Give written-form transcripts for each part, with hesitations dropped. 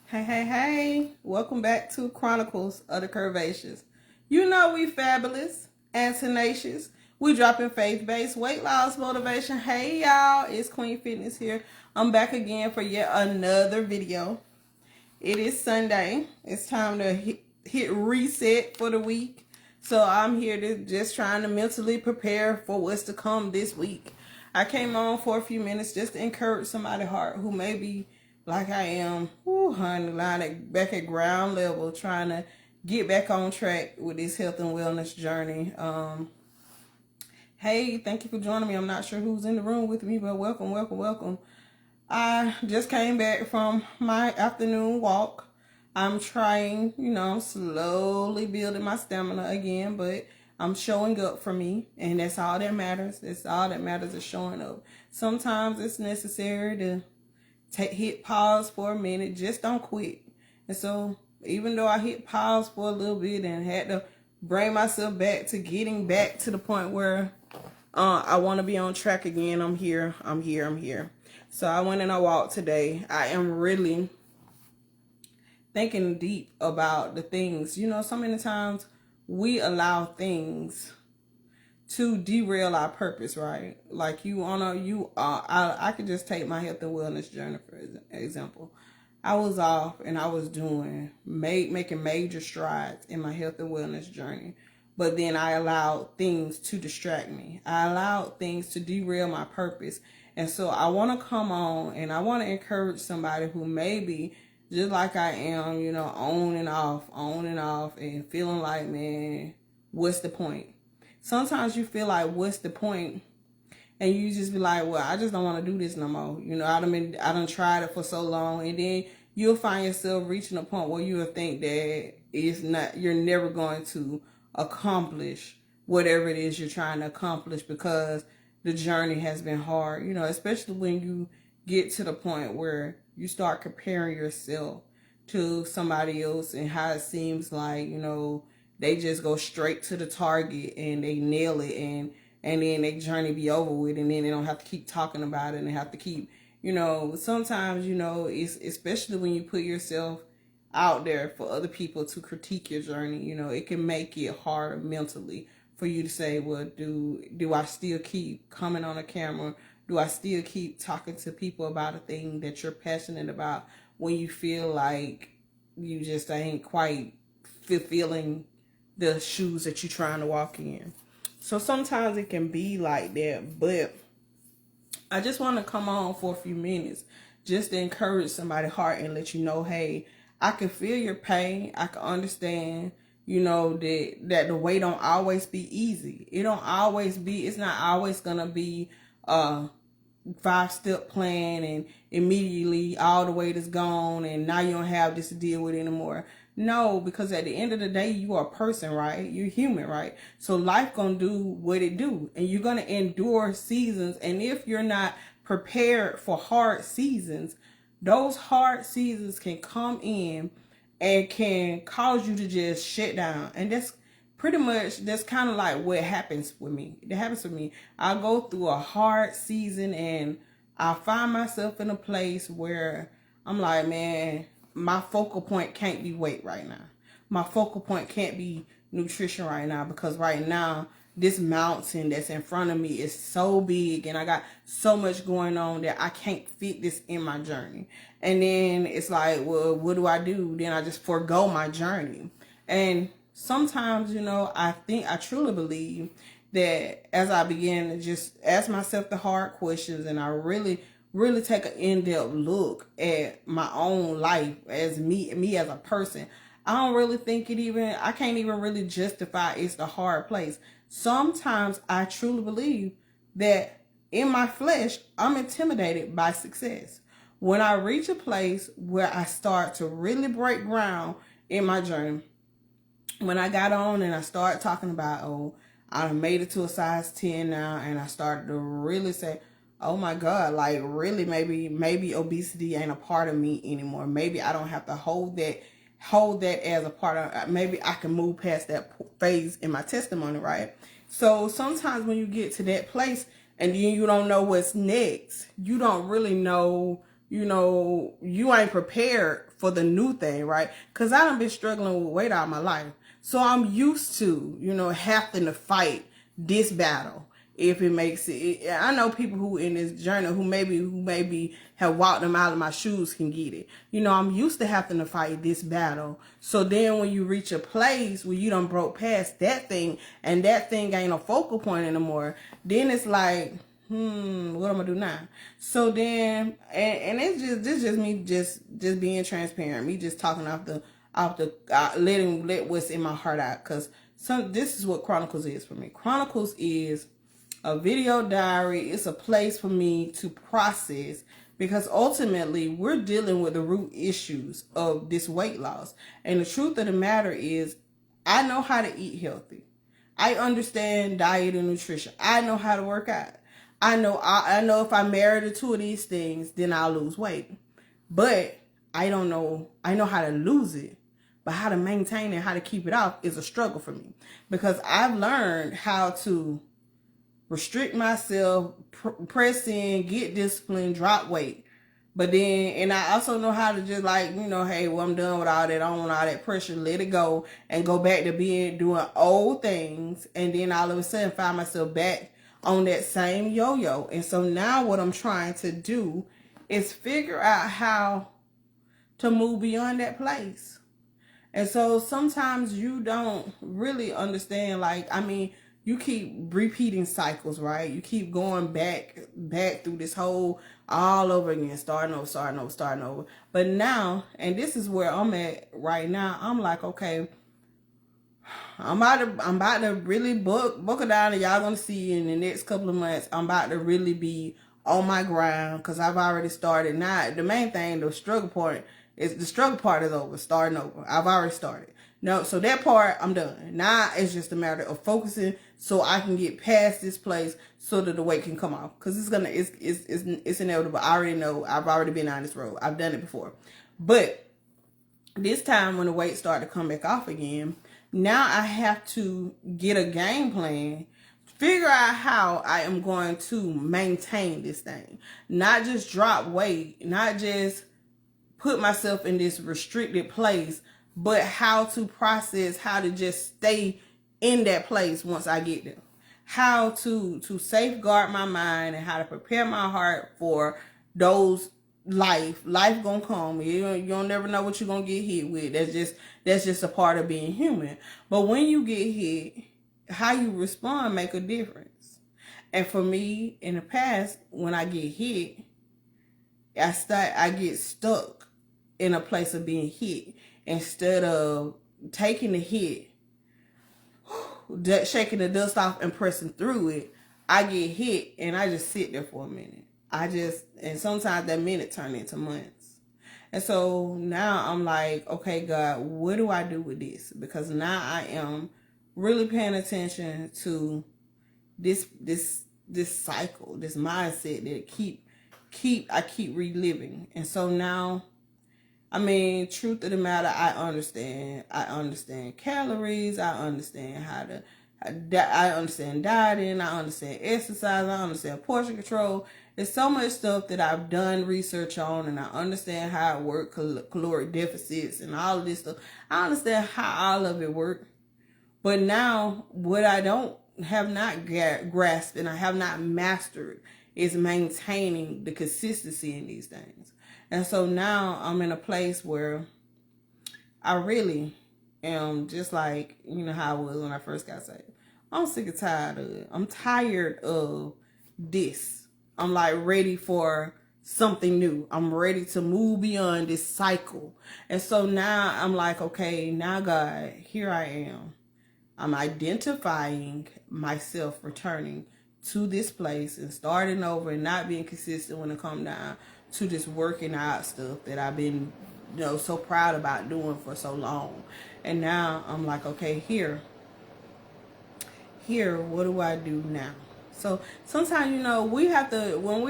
Hey. Welcome back to Chronicles of the Curvaceous. You know we fabulous and tenacious. We dropping faith-based weight loss motivation. Hey y'all, it's Queen Fitness here. I'm back again for yet another video. It is Sunday. It's time to hit reset for the week. So I'm here to just trying to mentally prepare for what's to come this week. I came on for a few minutes just to encourage somebody's heart who may be like I am, honey, back at ground level, trying to get back on track with this health and wellness journey. Hey, thank you for joining me. I'm not sure who's in the room with me, but welcome. I just came back from my afternoon walk. I'm trying, slowly building my stamina again, but I'm showing up for me, and that's all that matters. That's all that matters is showing up. Sometimes it's necessary to hit pause for a minute. Just don't quit. And so even though I hit pause for a little bit and had to bring myself back to getting back to the point where I want to be on track again, I'm here. So I went and I walked today. I am really thinking deep about the things. So many times we allow things to derail our purpose, right? Like I could just take my health and wellness journey for example. I was off and I was making major strides in my health and wellness journey, but then I allowed things to distract me. I allowed things to derail my purpose. And so I want to come on and I want to encourage somebody who maybe just like I am, on and off and feeling like, man, what's the point? Sometimes you feel like, what's the point? And you just be like, well, I just don't want to do this no more. I done tried it for so long. And then you'll find yourself reaching a point where you'll think that you're never going to accomplish whatever it is you're trying to accomplish because the journey has been hard. Especially when you get to the point where you start comparing yourself to somebody else and how it seems like, they just go straight to the target and they nail it and then their journey be over with and then they don't have to keep talking about it and they have to keep, sometimes, it's especially when you put yourself out there for other people to critique your journey, it can make it hard mentally for you to say, well, do I still keep coming on a camera? Do I still keep talking to people about a thing that you're passionate about when you feel like you just ain't quite fulfilling the shoes that you're trying to walk in? So sometimes it can be like that, but I just want to come on for a few minutes just to encourage somebody's heart and let you know, hey, I can feel your pain. I can understand, that the way don't always be easy. It's not always going to be 5-step plan and immediately all the weight is gone and now you don't have this to deal with anymore. No, because at the end of the day, you are a person, right? You're human, right? So life gonna do what it do and you're gonna endure seasons. And if you're not prepared for hard seasons, those hard seasons can come in and can cause you to just shut down. And that's kind of like what happens with me. It happens with me. I go through a hard season and I find myself in a place where I'm like, man, my focal point can't be weight right now. My focal point can't be nutrition right now because right now this mountain that's in front of me is so big and I got so much going on that I can't fit this in my journey. And then it's like, well, what do I do? Then I just forego my journey. And sometimes, I truly believe that as I begin to just ask myself the hard questions and I really take an in-depth look at my own life as me as a person, I don't really think I can't even really justify it's the hard place. Sometimes I truly believe that in my flesh, I'm intimidated by success. When I reach a place where I start to really break ground in my journey, when I got on and I started talking about, I made it to a size 10 now, and I started to really say, oh my God, like really maybe obesity ain't a part of me anymore. Maybe I don't have to hold that as a part of, maybe I can move past that phase in my testimony, right? So sometimes when you get to that place and then you don't know what's next, you don't really know you know, you ain't prepared for the new thing, right? Because I done been struggling with weight all my life. So I'm used to, you know, having to fight this battle. If it makes it, I know people who in this journey who maybe have walked them out of my shoes can get it. You know, I'm used to having to fight this battle. So then when you reach a place where you done broke past that thing and that thing ain't a focal point anymore, then it's like, what am I gonna do now? So then, and it's just, this just me just being transparent, me just talking off the let what's in my heart out, because this is what Chronicles is for me. Chronicles is a video diary. It's a place for me to process, because ultimately we're dealing with the root issues of this weight loss. And the truth of the matter is, I know how to eat healthy. I understand diet and nutrition. I know how to work out. I know if I marry the two of these things, then I'll lose weight. But I don't know. I know how to lose it, but how to maintain and how to keep it off is a struggle for me, because I've learned how to restrict myself, press in, get disciplined, drop weight. But then, and I also know how to just like, you know, hey, well, I'm done with all that. I don't want all that pressure. Let it go and go back to doing old things. And then all of a sudden find myself back on that same yo-yo. And so now what I'm trying to do is figure out how to move beyond that place. And so sometimes you don't really understand, like, I mean, you keep repeating cycles, right? You keep going back through this whole all over again, starting over. But now, and this is where I'm at right now, I'm like, okay, I'm about to really buckle down, and y'all gonna see in the next couple of months, I'm about to really be on my ground, because I've already started. Now, the main thing, the struggle part is over, starting over. I've already started. No, so that part, I'm done. Now it's just a matter of focusing so I can get past this place so that the weight can come off. Because it's inevitable. I already know. I've already been on this road. I've done it before. But this time when the weight started to come back off again, now I have to get a game plan, figure out how I am going to maintain this thing. Not just drop weight, not just put myself in this restricted place, but how to process, how to just stay in that place once I get there. How to safeguard my mind, and how to prepare my heart for those life gonna come. You don't never know what you're gonna get hit with. That's just a part of being human. But when you get hit, how you respond make a difference. And for me, in the past, when I get hit, I get stuck in a place of being hit. Instead of taking the hit, shaking the dust off and pressing through it, I get hit and I just sit there for a minute. And sometimes that minute turn into months. And so now I'm like, okay, God, what do I do with this? Because now I am really paying attention to this cycle, this mindset that I keep reliving. And so now, I mean, truth of the matter, I understand calories. I understand I understand dieting. I understand exercise. I understand portion control. There's so much stuff that I've done research on, and I understand how it works, caloric deficits and all of this stuff. I understand how all of it works. But now, what I have not grasped and I have not mastered is maintaining the consistency in these things. And so now I'm in a place where I really am just like, you know how I was when I first got saved. I'm sick and tired of it. I'm tired of this. I'm like ready for something new. I'm ready to move beyond this cycle. And so now I'm like, okay, now God, here I am. I'm identifying myself returning to this place and starting over and not being consistent when it comes down to this working out stuff that I've been, so proud about doing for so long. And now I'm like, okay, here, what do I do now? So sometimes, we have to, when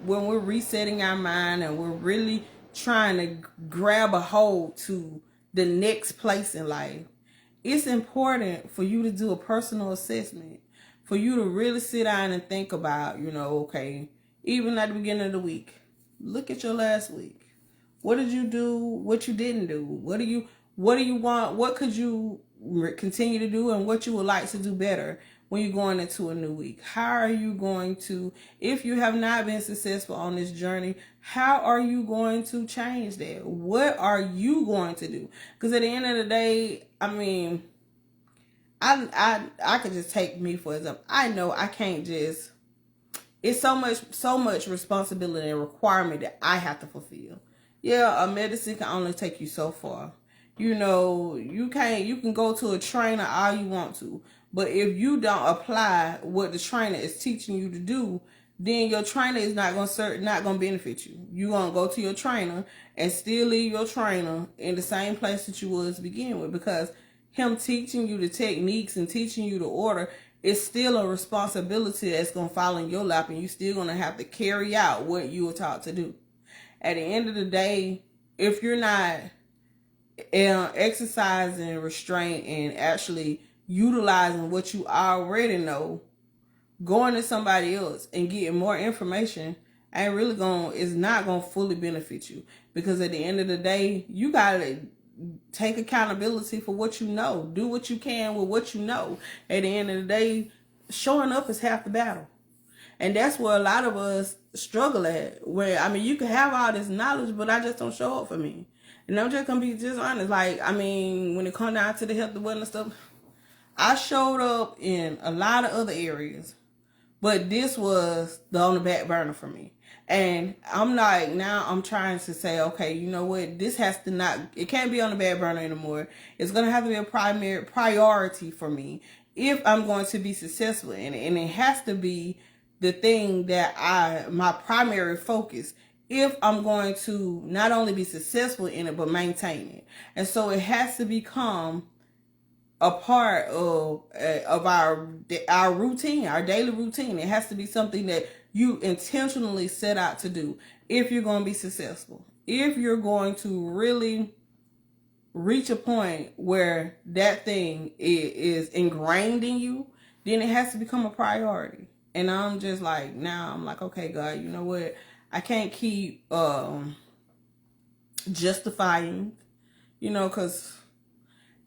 we're resetting our mind and we're really trying to grab a hold to the next place in life, it's important for you to do a personal assessment, for you to really sit down and think about, okay, even at the beginning of the week, Look at your last week. What did you do? What you didn't do? What do you want? What could you continue to do, and what you would like to do better when you're going into a new week? How are you going to, if you have not been successful on this journey, how are you going to change that? What are you going to do? Because at the end of the day, I mean, I could just take me for example. I know I can't just, it's so much responsibility and requirement that I have to fulfill. Yeah, a medicine can only take you so far. You know, you can go to a trainer all you want to, but if you don't apply what the trainer is teaching you to do, then your trainer is not gonna benefit you. You're gonna go to your trainer and still leave your trainer in the same place that you was to begin with, because him teaching you the techniques and teaching you the order, it's still a responsibility that's going to fall in your lap, and you're still going to have to carry out what you were taught to do. At the end of the day, if you're not exercising restraint and actually utilizing what you already know, going to somebody else and getting more information is not going to fully benefit you. Because at the end of the day, you got to take accountability for what you know. Do what you can with what you know. At the end of the day, showing up is half the battle. And that's where a lot of us struggle at. Where, I mean, you can have all this knowledge, but I just don't show up for me. And I'm just going to be just honest. Like, I mean, when it comes down to the health and wellness stuff, I showed up in a lot of other areas, but this was on the back burner for me. And I'm like, now I'm trying to say, okay, you know what? This has to not, it can't be on the back burner anymore. It's going to have to be a primary priority for me if I'm going to be successful in it. And it has to be the thing that my primary focus, if I'm going to not only be successful in it, but maintain it. And so it has to become a part of our routine, our daily routine. It has to be something that you intentionally set out to do if you're going to be successful. If you're going to really reach a point where that thing is ingrained in you, then it has to become a priority. And I'm just like, now I'm like, okay, God, you know what? I can't keep justifying, you know, because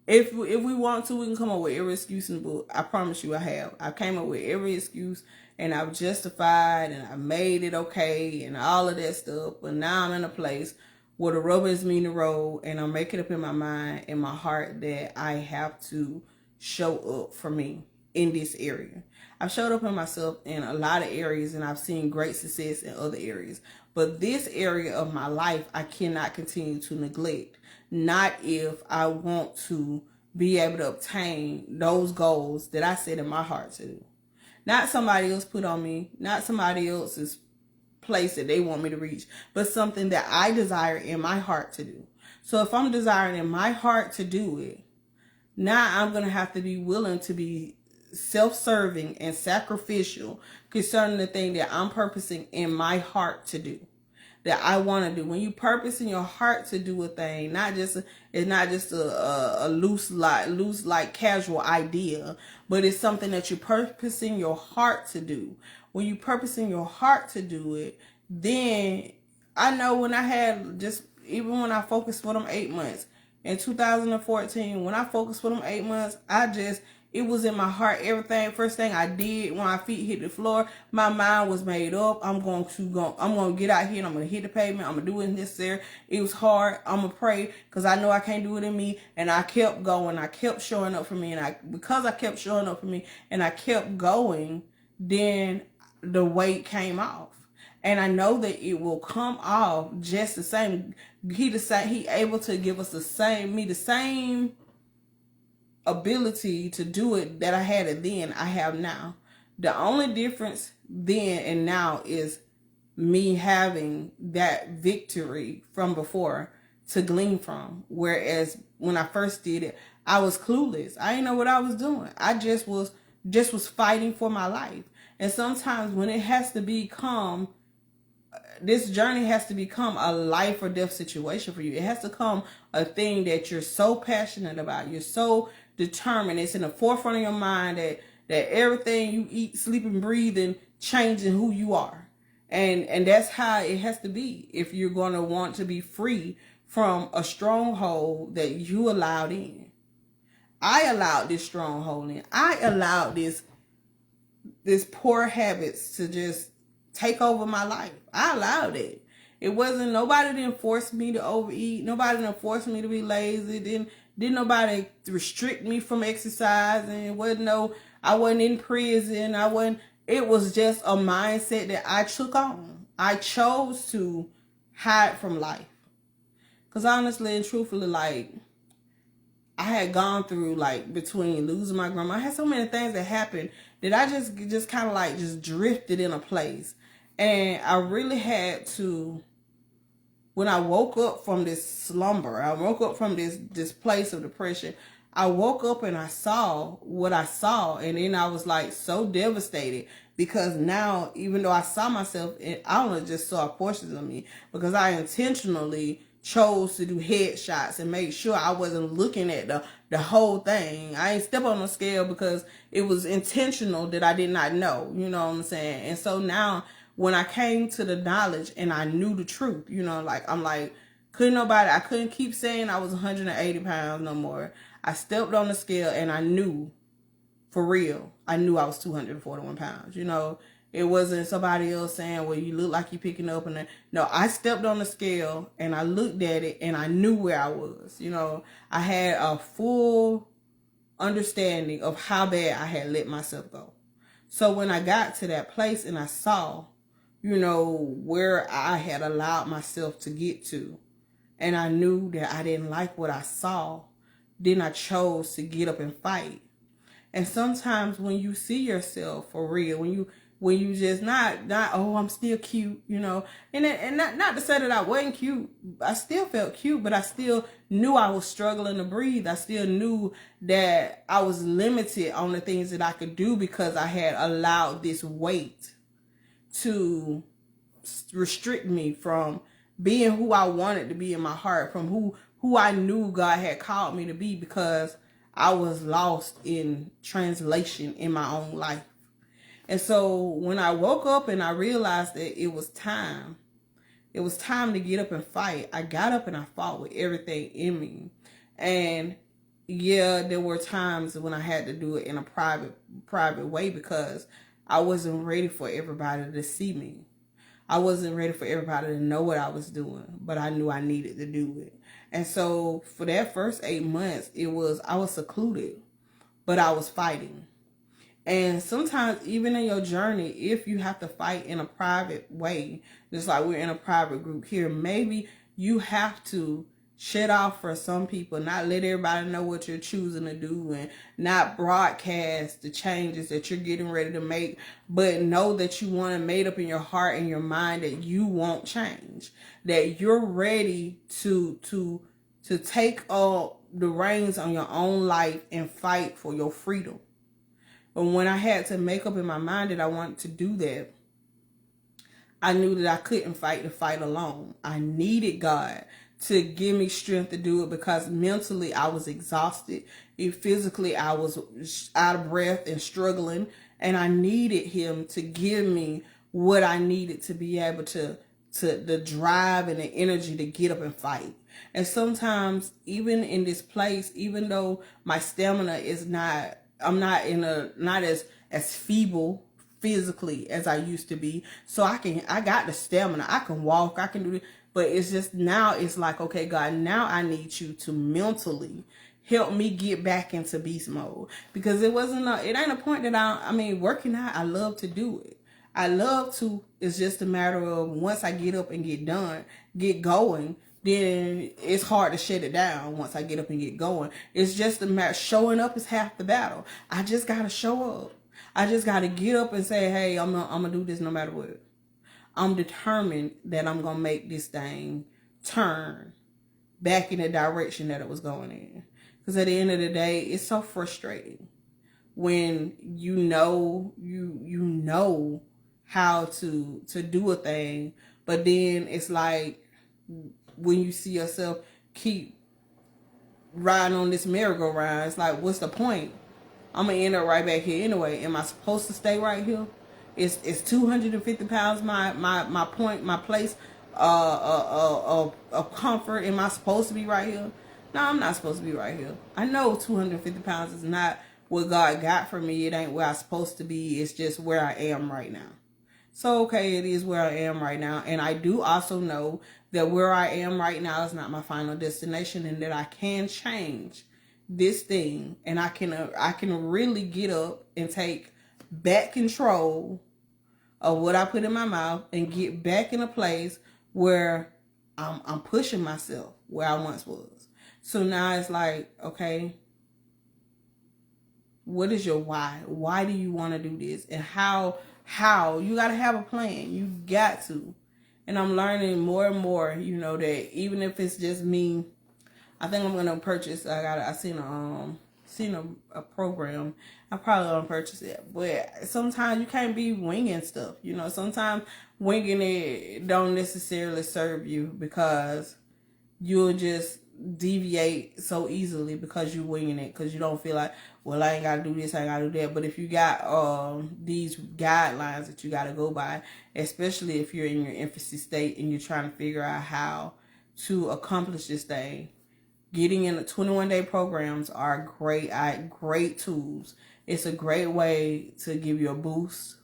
if we want to, we can come up with every excuse in the book. I promise you I have. I came up with every excuse, and I've justified, and I made it okay, and all of that stuff. But now I'm in a place where the rubber is meeting the road, and I'm making up in my mind and my heart that I have to show up for me in this area. I've showed up in myself in a lot of areas, and I've seen great success in other areas. But this area of my life, I cannot continue to neglect. Not if I want to be able to obtain those goals that I set in my heart to do. Not somebody else put on me, not somebody else's place that they want me to reach, but something that I desire in my heart to do. So if I'm desiring in my heart to do it, now I'm going to have to be willing to be self-serving and sacrificial concerning the thing that I'm purposing in my heart to do, that I want to do. When you purpose in your heart to do a thing, it's not just a loose like casual idea, but it's something that you purpose in your heart to do. When you purpose in your heart to do it, then I know when even when I focused for them 8 months in 2014, when I focused for them 8 months, it was in my heart. First thing I did when my feet hit the floor, my mind was made up. I'm going to get out here and I'm going to hit the pavement. I'm going to do what's necessary. It was hard. I'm going to pray because I know I can't do it in me. And I kept going. I kept showing up for me. And because I kept showing up for me and I kept going, then the weight came off. And I know that it will come off just the same. He able to give us the same ability to do it that I had it then, I have now. The only difference then and now is me having that victory from before to glean from. Whereas when I first did it, I was clueless. I didn't know what I was doing. I just was fighting for my life. And sometimes when it has to become, this journey has to become a life or death situation for you. It has to come a thing that you're so passionate about. You're so determined. It's in the forefront of your mind that everything you eat, sleep, and breathe and changing who you are. And that's how it has to be if you're going to want to be free from a stronghold that you allowed in. I allowed this stronghold in. I allowed this poor habits to just take over my life. I allowed it. It wasn't, nobody didn't force me to overeat. Nobody didn't force me to be lazy. Didn't nobody restrict me from exercising. It wasn't I wasn't in prison. It was just a mindset that I took on. I chose to hide from life. Because honestly and truthfully, like, I had gone through, like, between losing my grandma, I had so many things that happened that I just kind of like just drifted in a place. And I really had to, when I woke up from this slumber, I woke up from this place of depression, I woke up and I saw what I saw. And then I was like so devastated because now, even though I saw myself, I only just saw portions of me because I intentionally chose to do headshots and make sure I wasn't looking at the whole thing. I ain't step on the scale because it was intentional that I did not know, you know what I'm saying? And so now when I came to the knowledge and I knew the truth, you know, like, I'm like, I couldn't keep saying I was 180 pounds no more. I stepped on the scale and I knew, for real, I knew I was 241 pounds, you know. It wasn't somebody else saying, well, you look like you're picking up. No, I stepped on the scale and I looked at it and I knew where I was. You know, I had a full understanding of how bad I had let myself go. So when I got to that place and I saw, you know, where I had allowed myself to get to, and I knew that I didn't like what I saw, then I chose to get up and fight. And sometimes when you see yourself for real, when you just not oh, I'm still cute, you know, and not to say that I wasn't cute, I still felt cute, but I still knew I was struggling to breathe. I still knew that I was limited on the things that I could do because I had allowed this weight to restrict me from being who I wanted to be in my heart, from who I knew God had called me to be, because I was lost in translation in my own life. And so when I woke up and I realized that it was time to get up and fight, I got up and I fought with everything in me. And yeah, there were times when I had to do it in a private way because I wasn't ready for everybody to see me. I wasn't ready for everybody to know what I was doing, but I knew I needed to do it. And so for that first 8 months, I was secluded, but I was fighting. And sometimes even in your journey, if you have to fight in a private way, just like we're in a private group here, maybe you have to shut off for some people, not let everybody know what you're choosing to do, and not broadcast the changes that you're getting ready to make, but know that you want to make up in your heart and your mind that you won't change, that you're ready to take the reins on your own life and fight for your freedom. But when I had to make up in my mind that I wanted to do that, I knew that I couldn't fight the fight alone. I needed God to give me strength to do it because mentally I was exhausted. Physically I was out of breath and struggling. And I needed Him to give me what I needed to be able to the drive and the energy to get up and fight. And sometimes even in this place, even though my stamina is not, I'm not as feeble physically as I used to be. So I got the stamina. I can walk, I can do it. But it's just now it's like, okay, God, now I need you to mentally help me get back into beast mode. Because it ain't a point that working out, I love to do it. It's just a matter of once I get up and get going, then it's hard to shut it down once I get up and get going. It's just a matter, showing up is half the battle. I just got to show up. I just got to get up and say, hey, I'm going to do this no matter what. I'm determined that I'm going to make this thing turn back in the direction that it was going in. Because at the end of the day, it's so frustrating when you know how to do a thing, but then it's like when you see yourself keep riding on this merry-go-round, it's like, what's the point? I'm gonna end up right back here anyway. Am I supposed to stay right here? It's 250 pounds my point, my place of comfort. Am I supposed to be right here? No, I'm not supposed to be right here. I know 250 pounds is not what God got for me. It ain't where I'm supposed to be. It's just where I am right now. So, okay, it is where I am right now. And I do also know that where I am right now is not my final destination, and that I can change this thing, and I can really get up and take back control of what I put in my mouth and get back in a place where I'm pushing myself where I once was. So now it's like, okay, what is your why? Why do you want to do this? And how you got to have a plan. You got to. And I'm learning more and more, that even if it's just me, I think I'm gonna purchase. I seen a program. I probably gonna purchase it, but sometimes you can't be winging stuff. Sometimes winging it don't necessarily serve you, because you'll just deviate so easily because you're winging it, because you don't feel like, well, I ain't gotta do this, I ain't gotta do that. But if you got these guidelines that you gotta go by, especially if you're in your infancy state and you're trying to figure out how to accomplish this thing, getting in the 21-day programs are great tools. It's a great way to give you a boost,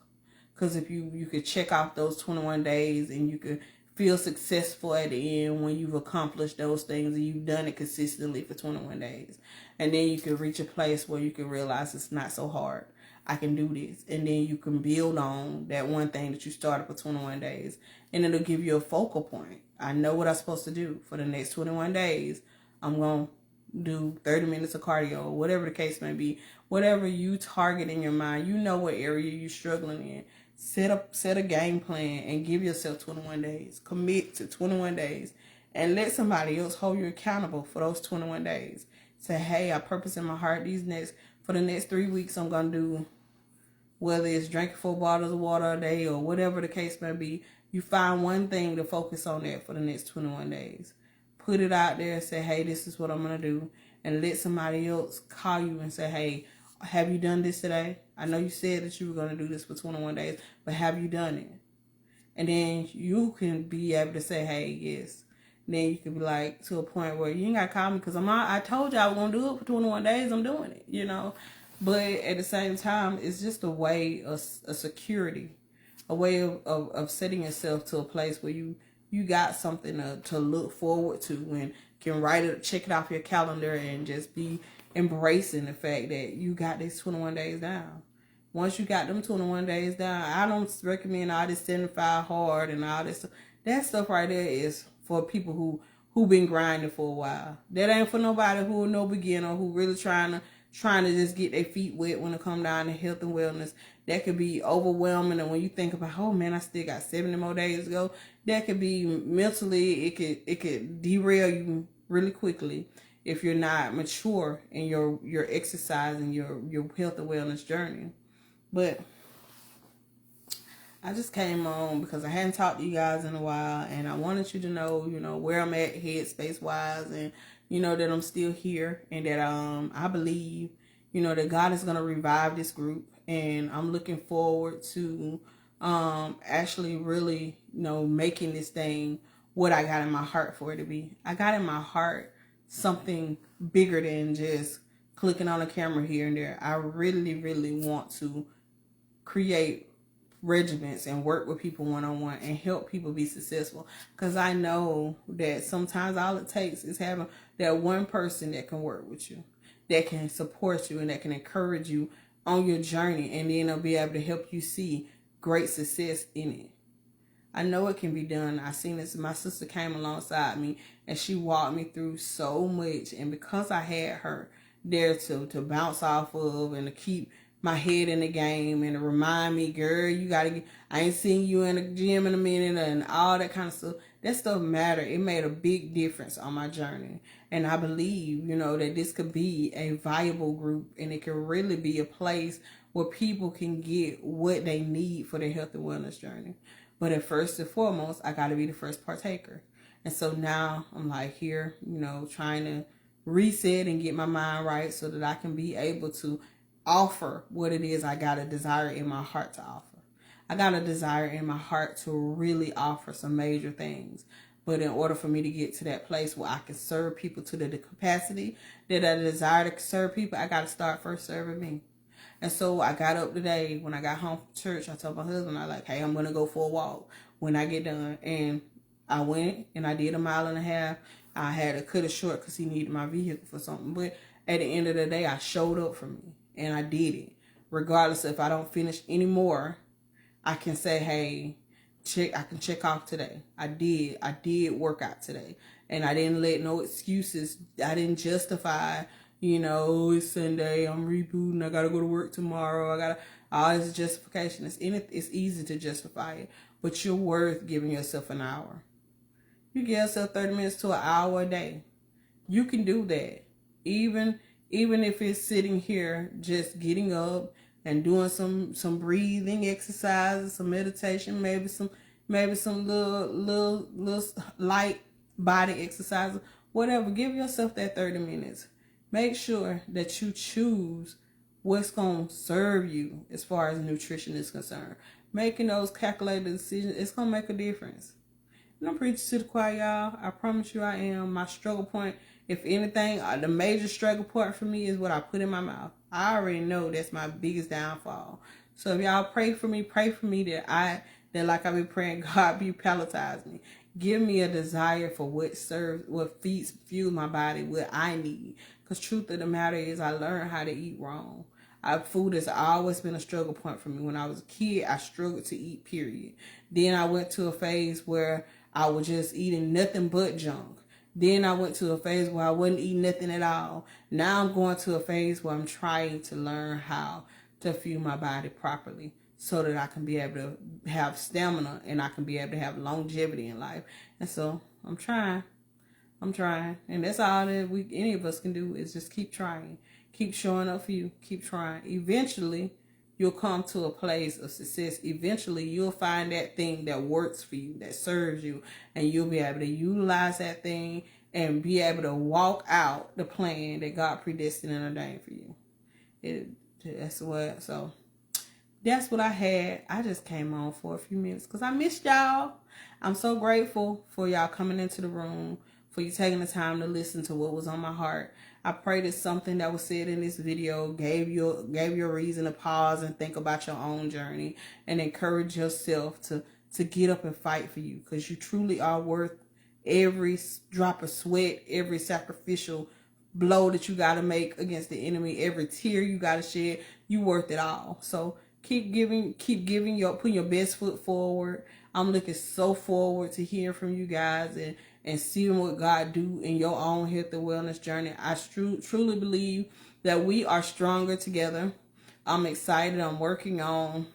because if you could check off those 21 days and you could feel successful at the end when you've accomplished those things and you've done it consistently for 21 days. And then you can reach a place where you can realize it's not so hard. I can do this. And then you can build on that one thing that you started for 21 days. And it'll give you a focal point. I know what I'm supposed to do for the next 21 days. I'm going to do 30 minutes of cardio, or whatever the case may be. Whatever you target in your mind, you know what area you're struggling in. Set a game plan and give yourself 21 days. Commit to 21 days and let somebody else hold you accountable for those 21 days. Say, hey, I purpose in my heart for the next 3 weeks, I'm going to do, whether it's drinking 4 bottles of water a day or whatever the case may be. You find one thing to focus on that for the next 21 days. Put it out there and say, hey, this is what I'm going to do. And let somebody else call you and say, hey, have you done this today? I know you said that you were going to do this for 21 days, but have you done it? And then you can be able to say, hey, yes. And then you can be like, to a point where you ain't got to call me, because I told you I was going to do it for 21 days. I'm doing it, But at the same time, it's just a way of a security, a way of setting yourself to a place where you got something to look forward to, and can check it off your calendar, and just be embracing the fact that you got these 21 days down. Once you got them 21 days down, I don't recommend all this 75 hard and all this stuff. That stuff right there is for people who been grinding for a while. That ain't for nobody who no beginner, who really trying to just get their feet wet when it come down to health and wellness. That could be overwhelming, and when you think about, oh man, I still got 70 more days to go, that could be mentally, it could derail you really quickly if you're not mature in your exercise and your health and wellness journey. But I just came on because I hadn't talked to you guys in a while, and I wanted you to know, where I'm at headspace wise, and that I'm still here, and that I believe, that God is gonna revive this group, and I'm looking forward to actually really, making this thing what I got in my heart for it to be. I got in my heart something bigger than just clicking on a camera here and there. I really, really want to create regiments and work with people one-on-one and help people be successful, because I know that sometimes all it takes is having that one person that can work with you, that can support you, and that can encourage you on your journey, and then they'll be able to help you see great success in it. I know it can be done. I seen this. My sister came alongside me and she walked me through so much, and because I had her there to bounce off of and to keep my head in the game and to remind me, girl, you gotta get, I ain't seen you in the gym in a minute, and all that kind of stuff. That stuff mattered. It made a big difference on my journey. And I believe, that this could be a viable group, and it can really be a place where people can get what they need for their health and wellness journey. But at first and foremost, I got to be the first partaker. And so now I'm like here, trying to reset and get my mind right so that I can be able to offer what it is I got a desire in my heart to offer. I got a desire in my heart to really offer some major things. But in order for me to get to that place where I can serve people to the capacity that I desire to serve people, I got to start first serving me. And so I got up today when I got home from church. I told my husband, I like, hey, I'm going to go for a walk when I get done. And I went and I did 1.5 miles. I had to cut it short because he needed my vehicle for something. But at the end of the day, I showed up for me and I did it. Regardless if I don't finish anymore, I can say, hey, I can check off today. I did work out today. And I didn't let no excuses. I didn't justify, it's Sunday, I'm rebooting, I gotta go to work tomorrow, all this justification. It's easy to justify it, but you're worth giving yourself an hour. You give yourself 30 minutes to an hour a day. You can do that. Even if it's sitting here, just getting up and doing some breathing exercises, some meditation, maybe some little light body exercises, whatever. Give yourself that 30 minutes. Make sure that you choose what's going to serve you as far as nutrition is concerned. Making those calculated decisions, it's going to make a difference. And I'm preaching to the choir, y'all. I promise you I am. My struggle point, if anything, the major struggle point for me is what I put in my mouth. I already know that's my biggest downfall. So if y'all pray for me that like I've been praying, God baptize me. Give me a desire for what fuels my body, what I need. Because truth of the matter is, I learned how to eat wrong. Food has always been a struggle point for me. When I was a kid, I struggled to eat, period. Then I went to a phase where I was just eating nothing but junk. Then I went to a phase where I wasn't eating nothing at all. Now I'm going to a phase where I'm trying to learn how to fuel my body properly so that I can be able to have stamina and I can be able to have longevity in life. And so I'm trying. And that's all that any of us can do is just keep trying. Keep showing up for you. Keep trying. Eventually, you'll come to a place of success. Eventually, you'll find that thing that works for you, that serves you, and you'll be able to utilize that thing and be able to walk out the plan that God predestined and ordained for you. That's what I had. I just came on for a few minutes because I missed y'all. I'm so grateful for y'all coming into the room, for you taking the time to listen to what was on my heart. I pray that something that was said in this video gave you a reason to pause and think about your own journey and encourage yourself to get up and fight for you, because you truly are worth every drop of sweat, every sacrificial blow that you got to make against the enemy, every tear you got to shed. You worth it all. So keep putting your best foot forward. I'm looking so forward to hearing from you guys and seeing what God do in your own health and wellness journey. I truly believe that we are stronger together. I'm excited. I'm working on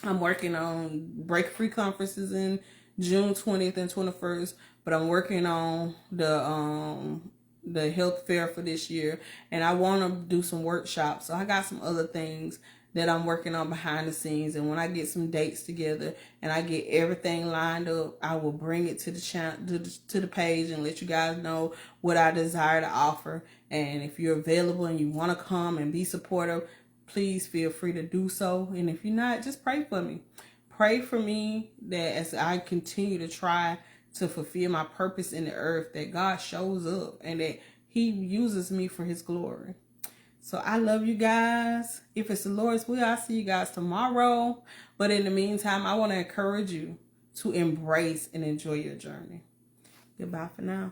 Break Free conferences in June 20th and 21st, but I'm working on the health fair for this year, and I want to do some workshops. So I got some other things that I'm working on behind the scenes, and when I get some dates together and I get everything lined up, I will bring it to the channel, to the page, and let you guys know what I desire to offer. And if you're available and you want to come and be supportive, please feel free to do so. And if you're not, just pray for me. Pray for me that as I continue to try to fulfill my purpose in the earth, that God shows up and that He uses me for His glory. So I love you guys. If it's the Lord's will, I'll see you guys tomorrow. But in the meantime, I want to encourage you to embrace and enjoy your journey. Goodbye for now.